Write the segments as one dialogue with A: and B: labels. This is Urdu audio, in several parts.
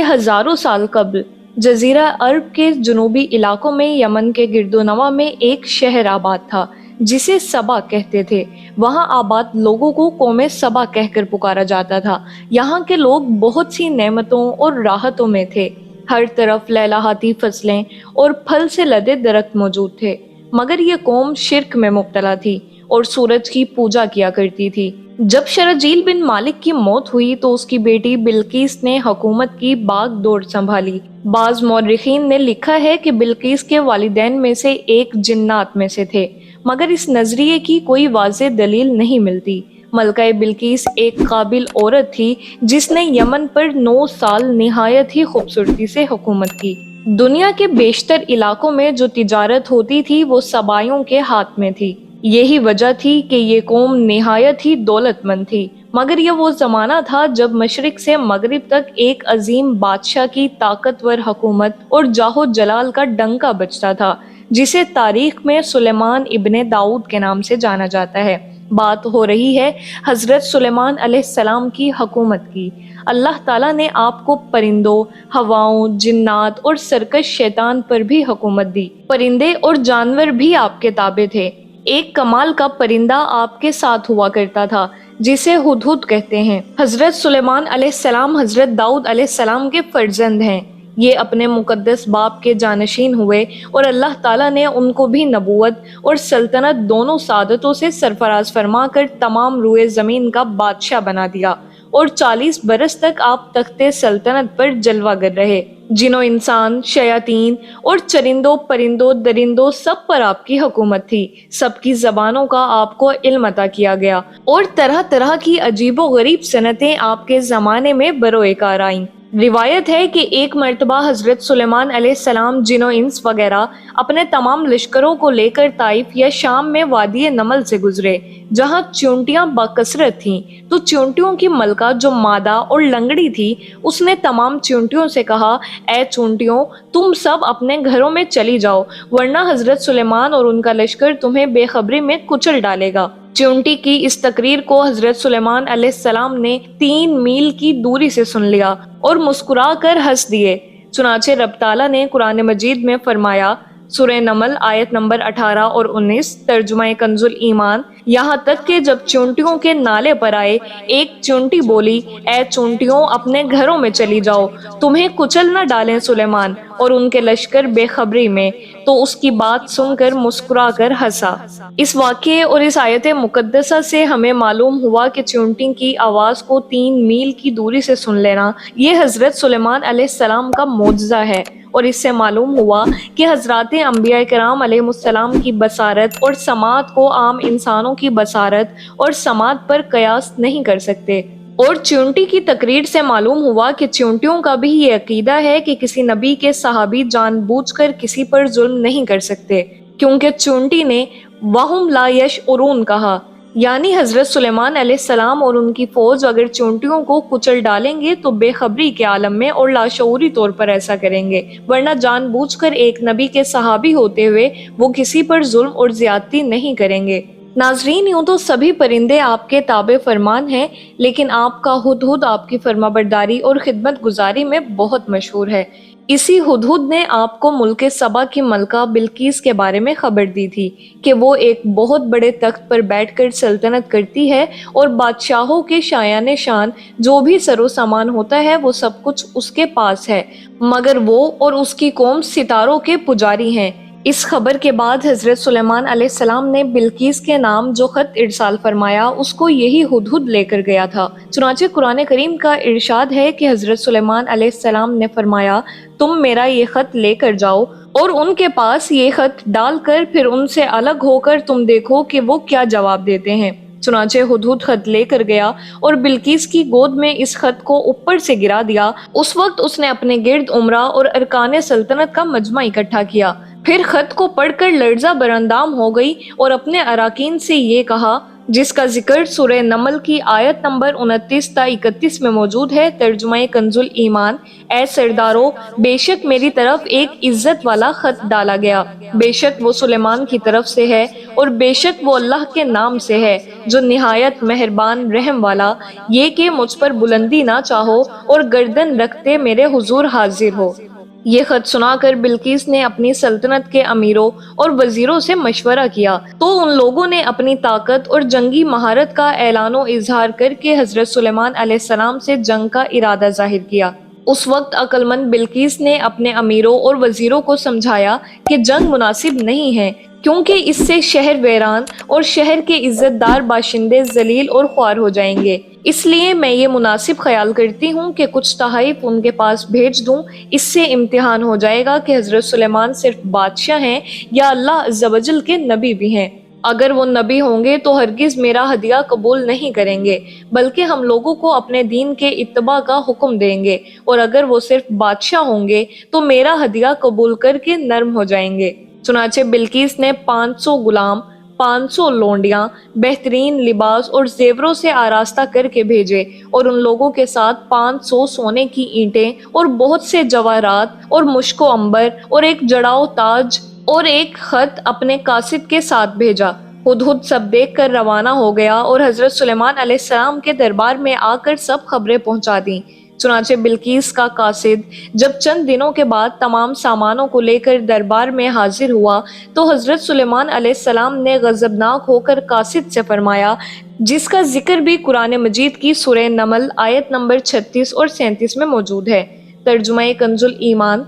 A: ہزاروں سال قبل جزیرہ عرب کے جنوبی علاقوں میں یمن کے گردونواح میں ایک شہر آباد تھا جسے سبا کہتے تھے۔ وہاں آباد لوگوں کو قوم سبا کہہ کر پکارا جاتا تھا۔ یہاں کے لوگ بہت سی نعمتوں اور راحتوں میں تھے۔ ہر طرف لہلہاتی فصلیں اور پھل سے لدے درخت موجود تھے، مگر یہ قوم شرک میں مبتلا تھی اور سورج کی پوجا کیا کرتی تھی۔ جب شرحجیل بن مالک کی موت ہوئی تو اس کی بیٹی بلقیس نے حکومت کی باغ دوڑ سنبھالی۔ بعض مورخین نے لکھا ہے کہ بلقیس کے والدین میں سے ایک جنات میں سے تھے، مگر اس نظریے کی کوئی واضح دلیل نہیں ملتی۔ ملکہ بلقیس ایک قابل عورت تھی جس نے یمن پر 9 سال نہایت ہی خوبصورتی سے حکومت کی۔ دنیا کے بیشتر علاقوں میں جو تجارت ہوتی تھی وہ سبائیوں کے ہاتھ میں تھی۔ یہی وجہ تھی کہ یہ قوم نہایت ہی دولت مند تھی، مگر یہ وہ زمانہ تھا جب مشرق سے مغرب تک ایک عظیم بادشاہ کی طاقتور حکومت اور جاہ و جلال کا ڈنکا بجتا تھا، جسے تاریخ میں سلیمان ابن داؤد کے نام سے جانا جاتا ہے۔ بات ہو رہی ہے حضرت سلیمان علیہ السلام کی حکومت کی۔ اللہ تعالیٰ نے آپ کو پرندوں، ہواؤں، جنات اور سرکش شیطان پر بھی حکومت دی۔ پرندے اور جانور بھی آپ کے تابع تھے۔ ایک کمال کا پرندہ آپ کے ساتھ ہوا کرتا تھا جسے ہدہد کہتے ہیں۔ حضرت سلیمان علیہ السلام حضرت داؤد علیہ السلام کے فرزند ہیں۔ یہ اپنے مقدس باپ کے جانشین ہوئے اور اللہ تعالیٰ نے ان کو بھی نبوت اور سلطنت دونوں سعادتوں سے سرفراز فرما کر تمام روئے زمین کا بادشاہ بنا دیا، اور 40 برس تک آپ تخت سلطنت پر جلوہ گر رہے۔ جن و انسان، شیاطین اور چرندوں، پرندوں، درندوں، سب پر آپ کی حکومت تھی۔ سب کی زبانوں کا آپ کو علم عطا کیا گیا، اور طرح طرح کی عجیب و غریب صنعتیں آپ کے زمانے میں بروئے کار آئیں۔ روایت ہے کہ ایک مرتبہ حضرت سلیمان علیہ السلام جن و انس وغیرہ اپنے تمام لشکروں کو لے کر طائف یا شام میں وادی نمل سے گزرے، جہاں چونٹیاں بکثرت تھیں۔ تو چونٹیوں کی ملکہ جو مادہ اور لنگڑی تھی، اس نے تمام چونٹیوں سے کہا، اے چونٹیوں، تم سب اپنے گھروں میں چلی جاؤ، ورنہ حضرت سلیمان اور ان کا لشکر تمہیں بے خبری میں کچل ڈالے گا۔ چونٹی کی اس تقریر کو حضرت سلیمان علیہ السلام نے 3 میل کی دوری سے سن لیا اور مسکرا کر ہنس دیے۔ چنانچہ رب تعالیٰ نے قرآن مجید میں فرمایا، سورہ نمل آیت نمبر 18 اور 19، ترجمہ کنز ایمان، یہاں تک کہ جب چونٹیوں کے نالے پر آئے، ایک چونٹی بولی، اے چونٹیوں، اپنے گھروں میں چلی جاؤ، تمہیں کچل نہ ڈالیں سلیمان اور ان کے لشکر بے خبری میں۔ تو اس کی بات سن کر مسکرا کر ہنسا۔ اس واقعے اور اس آیت مقدسہ سے ہمیں معلوم ہوا کہ چونٹی کی آواز کو 3 میل کی دوری سے سن لینا یہ حضرت سلیمان علیہ السلام کا معجزہ ہے، اور اس سے معلوم ہوا کہ حضرات انبیاء کرام علیہ السلام کی بصارت اور سماعت کو عام انسانوں کی بصارت اور سماعت پر قیاس نہیں کر سکتے۔ اور چونٹی کی تقریر سے معلوم ہوا کہ چونٹیوں کا بھی یہ عقیدہ ہے کہ کسی نبی کے صحابی جان بوجھ کر کسی پر ظلم نہیں کر سکتے، کیونکہ چونٹی نے وَهُمْ لَا يَشْعُرُونَ کہا، یعنی حضرت سلیمان علیہ السلام اور ان کی فوج اگر چونٹیوں کو کچل ڈالیں گے تو بے خبری کے عالم میں اور لاشعوری طور پر ایسا کریں گے، ورنہ جان بوجھ کر ایک نبی کے صحابی ہوتے ہوئے وہ کسی پر ظلم اور زیادتی نہیں کریں گے۔ ناظرین، یوں تو سبھی پرندے آپ کے تابع فرمان ہیں، لیکن آپ کا ہدہد آپ کی فرما برداری اور خدمت گزاری میں بہت مشہور ہے۔ اسی ہدہد نے آپ کو ملک سبا کی ملکہ بلقیس کے بارے میں خبر دی تھی کہ وہ ایک بہت بڑے تخت پر بیٹھ کر سلطنت کرتی ہے، اور بادشاہوں کے شایان شان جو بھی سر و سامان ہوتا ہے وہ سب کچھ اس کے پاس ہے، مگر وہ اور اس کی قوم ستاروں کے پجاری ہیں۔ اس خبر کے بعد حضرت سلیمان علیہ السلام نے بلقیس کے نام جو خط ارسال فرمایا اس کو یہی ہدہد لے کر گیا تھا۔ چنانچہ قرآن کریم کا ارشاد ہے کہ حضرت سلیمان علیہ السلام نے فرمایا، تم میرا یہ خط لے کر جاؤ اور ان کے پاس یہ خط ڈال کر پھر ان سے الگ ہو کر تم دیکھو کہ وہ کیا جواب دیتے ہیں۔ چنانچہ ہدہد خط لے کر گیا اور بلقیس کی گود میں اس خط کو اوپر سے گرا دیا۔ اس وقت اس نے اپنے گرد امرا اور ارکان سلطنت کا مجمع اکٹھا کیا، پھر خط کو پڑھ کر لرزہ براندام ہو گئی اور اپنے اراکین سے یہ کہا، جس کا ذکر سورہ نمل کی آیت نمبر 29 تا 31 میں موجود ہے۔ ترجمہ کنز الایمان: اے سردارو، بے شک میری طرف ایک عزت والا خط ڈالا گیا، بے شک وہ سلیمان کی طرف سے ہے، اور بے شک وہ اللہ کے نام سے ہے جو نہایت مہربان رحم والا، یہ کہ مجھ پر بلندی نہ چاہو اور گردن رکھتے میرے حضور حاضر ہو۔ یہ خط سنا کر بلقیس نے اپنی سلطنت کے امیروں اور وزیروں سے مشورہ کیا تو ان لوگوں نے اپنی طاقت اور جنگی مہارت کا اعلان و اظہار کر کے حضرت سلیمان علیہ السلام سے جنگ کا ارادہ ظاہر کیا۔ اس وقت عقل مند بلقیس نے اپنے امیروں اور وزیروں کو سمجھایا کہ جنگ مناسب نہیں ہے، کیونکہ اس سے شہر ویران اور شہر کے عزت دار باشندے ذلیل اور خوار ہو جائیں گے، اس لیے میں یہ مناسب خیال کرتی ہوں کہ کچھ تحائف ان کے پاس بھیج دوں۔ اس سے امتحان ہو جائے گا کہ حضرت سلیمان صرف بادشاہ ہیں یا اللہ عز و جل کے نبی بھی ہیں۔ اگر وہ نبی ہوں گے تو ہرگز میرا ہدیہ قبول نہیں کریں گے، بلکہ ہم لوگوں کو اپنے دین کے اتباع کا حکم دیں گے، اور اگر وہ صرف بادشاہ ہوں گے تو میرا ہدیہ قبول کر کے نرم ہو جائیں گے۔ چنانچہ بلقیس نے 500 غلام، 500 لونڈیاں، بہترین لباس اور زیوروں سے آراستہ کر کے بھیجے، اور ان لوگوں کے ساتھ 500 سونے کی اینٹیں اور بہت سے جواہرات اور مشک و عنبر اور ایک جڑاؤ تاج اور ایک خط اپنے قاصد کے ساتھ بھیجا۔ ہدہد سب دیکھ کر روانہ ہو گیا اور حضرت سلیمان علیہ السلام کے دربار میں آ کر سب خبریں پہنچا دیں۔ چنانچہ بلقیس کا قاصد جب چند دنوں کے بعد تمام سامانوں کو لے کر دربار میں حاضر ہوا تو حضرت سلیمان علیہ السلام نے غضبناک ہو کر قاصد سے فرمایا، جس کا ذکر بھی قرآن مجید کی سورہ نمل آیت نمبر 36 اور 37 میں موجود ہے۔ ترجمہ کنز الایمان: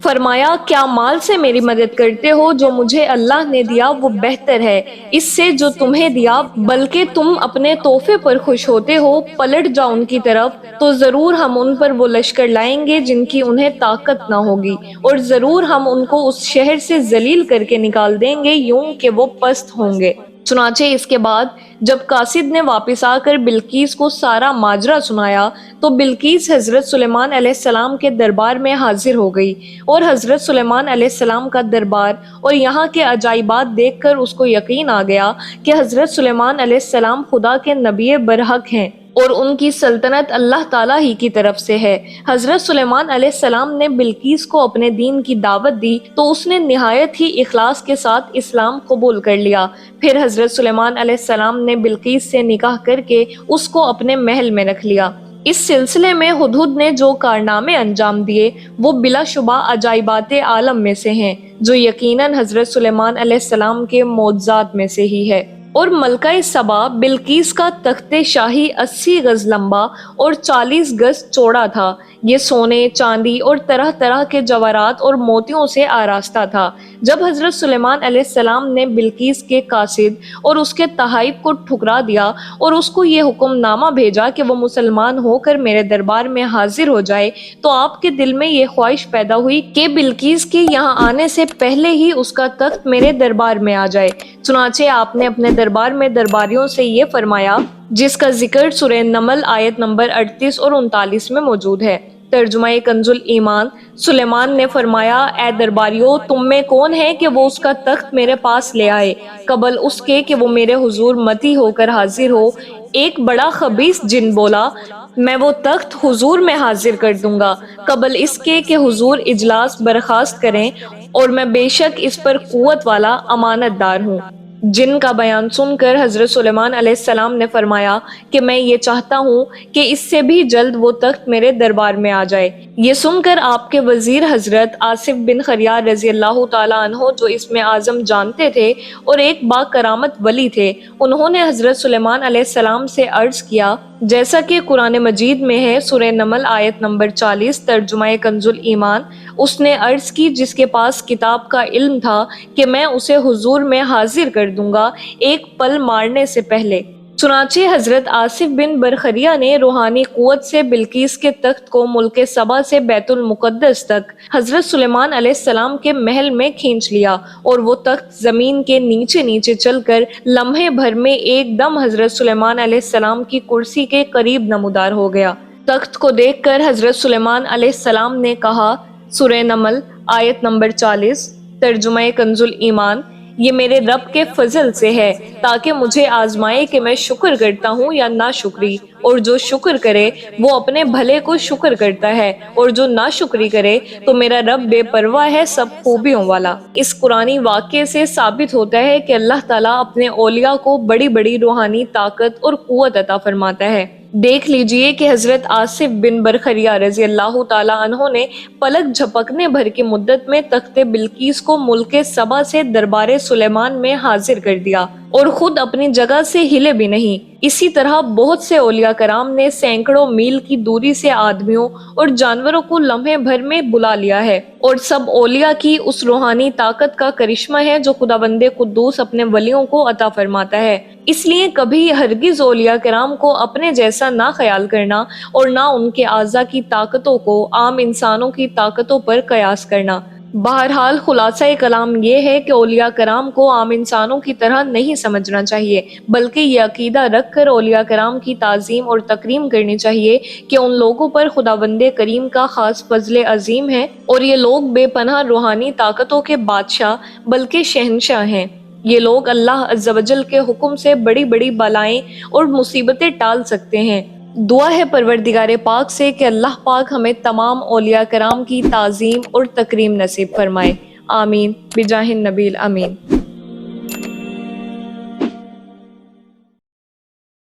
A: فرمایا، کیا مال سے میری مدد کرتے ہو؟ جو مجھے اللہ نے دیا وہ بہتر ہے اس سے جو تمہیں دیا، بلکہ تم اپنے تحفے پر خوش ہوتے ہو۔ پلٹ جاؤ ان کی طرف تو ضرور ہم ان پر وہ لشکر لائیں گے جن کی انہیں طاقت نہ ہوگی، اور ضرور ہم ان کو اس شہر سے ذلیل کر کے نکال دیں گے یوں کہ وہ پست ہوں گے۔ چنانچہ اس کے بعد جب قاصد نے واپس آ کر بلقیس کو سارا ماجرا سنایا تو بلقیس حضرت سلیمان علیہ السلام کے دربار میں حاضر ہو گئی، اور حضرت سلیمان علیہ السلام کا دربار اور یہاں کے عجائبات دیکھ کر اس کو یقین آ گیا کہ حضرت سلیمان علیہ السلام خدا کے نبی برحق ہیں اور ان کی سلطنت اللہ تعالیٰ ہی کی طرف سے ہے۔ حضرت سلیمان علیہ السلام نے بلقیس کو اپنے دین کی دعوت دی تو اس نے نہایت ہی اخلاص کے ساتھ اسلام قبول کر لیا۔ پھر حضرت سلیمان علیہ السلام نے بلقیس سے نکاح کر کے اس کو اپنے محل میں رکھ لیا۔ اس سلسلے میں ہدہد نے جو کارنامے انجام دیے وہ بلا شبہ عجائبات عالم میں سے ہیں، جو یقیناً حضرت سلیمان علیہ السلام کے معجزات میں سے ہی ہے۔ اور ملکہ سبا بلقیس کا تخت شاہی 80 گز لمبا اور 40 گز چوڑا تھا۔ یہ سونے، چاندی اور طرح طرح کے جواہرات اور موتیوں سے آراستہ تھا۔ جب حضرت سلیمان علیہ السلام نے بلقیس کے قاصد اور اس کے تحائف کو ٹھکرا دیا اور اس کو یہ حکم نامہ بھیجا کہ وہ مسلمان ہو کر میرے دربار میں حاضر ہو جائے، تو آپ کے دل میں یہ خواہش پیدا ہوئی کہ بلقیس کے یہاں آنے سے پہلے ہی اس کا تخت میرے دربار میں آ جائے۔ چنانچہ آپ نے اپنے دربار میں درباریوں سے یہ فرمایا، جس کا ذکر سورہ نمل آیت نمبر 38 اور 39 میں موجود ہے۔ ترجمہ کنز الایمان: سلیمان نے فرمایا، اے درباریوں، تم میں کون ہے کہ وہ اس کا تخت میرے پاس لے آئے قبل اس کے کہ وہ میرے حضور متی ہو کر حاضر ہو؟ ایک بڑا خبیث جن بولا، میں وہ تخت حضور میں حاضر کر دوں گا قبل اس کے کہ حضور اجلاس برخاست کریں، اور میں بے شک اس پر قوت والا امانت دار ہوں۔ جن کا بیان سن کر حضرت سلیمان علیہ السلام نے فرمایا کہ میں یہ چاہتا ہوں کہ اس سے بھی جلد وہ تخت میرے دربار میں آ جائے۔ یہ سن کر آپ کے وزیر حضرت آصف بن خریار رضی اللہ تعالیٰ عنہ، جو اسم اعظم جانتے تھے اور ایک با کرامت ولی تھے، انہوں نے حضرت سلیمان علیہ السلام سے عرض کیا، جیسا کہ قرآن مجید میں ہے، سورہ نمل آیت نمبر 40، ترجمہ کنز الایمان: اس نے عرض کی جس کے پاس کتاب کا علم تھا کہ میں اسے حضور میں حاضر کر دوں گا ایک پل مارنے سے پہلے۔ چنانچہ حضرت آصف بن برخریہ نے روحانی قوت سے بلقیس کے تخت کو ملک سبا سے بیت المقدس تک حضرت سلیمان علیہ السلام کے محل میں کھینچ لیا، اور وہ تخت زمین کے نیچے نیچے چل کر لمحے بھر میں ایک دم حضرت سلیمان علیہ السلام کی کرسی کے قریب نمودار ہو گیا۔ تخت کو دیکھ کر حضرت سلیمان علیہ السلام نے کہا، سورہ نمل آیت نمبر 40، ترجمہ کنز الایمان: یہ میرے رب کے فضل سے ہے تاکہ مجھے آزمائے کہ میں شکر کرتا ہوں یا ناشکری، اور جو شکر کرے وہ اپنے بھلے کو شکر کرتا ہے، اور جو ناشکری کرے تو میرا رب بے پرواہ ہے سب خوبیوں والا۔ اس قرآنی واقعے سے ثابت ہوتا ہے کہ اللہ تعالیٰ اپنے اولیاء کو بڑی بڑی روحانی طاقت اور قوت عطا فرماتا ہے۔ دیکھ لیجئے کہ حضرت آصف بن برخیہ رضی اللہ تعالیٰ عنہ نے پلک جھپکنے بھر کی مدت میں تخت بلقیس کو ملک سبا سے دربار سلیمان میں حاضر کر دیا اور خود اپنی جگہ سے ہلے بھی نہیں۔ اسی طرح بہت سے اولیاء کرام نے سینکڑوں میل کی دوری سے آدمیوں اور جانوروں کو لمحے بھر میں بلا لیا ہے، اور سب اولیاء کی اس روحانی طاقت کا کرشمہ ہے جو خداوند قدوس اپنے ولیوں کو عطا فرماتا ہے۔ اس لیے کبھی ہرگز اولیاء کرام کو اپنے جیسا نہ خیال کرنا اور نہ ان کے اعضاء کی طاقتوں کو عام انسانوں کی طاقتوں پر قیاس کرنا۔ بہرحال خلاصہ کلام یہ ہے کہ اولیاء کرام کو عام انسانوں کی طرح نہیں سمجھنا چاہیے، بلکہ یہ عقیدہ رکھ کر اولیاء کرام کی تعظیم اور تکریم کرنی چاہیے کہ ان لوگوں پر خداوند کریم کا خاص فضل عظیم ہے، اور یہ لوگ بے پناہ روحانی طاقتوں کے بادشاہ بلکہ شہنشاہ ہیں۔ یہ لوگ اللہ عز و جل کے حکم سے بڑی بڑی بلائیں اور مصیبتیں ٹال سکتے ہیں۔ دعا ہے پروردگار پاک سے کہ اللہ پاک ہمیں تمام اولیاء کرام کی تعظیم اور تکریم نصیب فرمائے۔ آمین بجاہ النبی الامین۔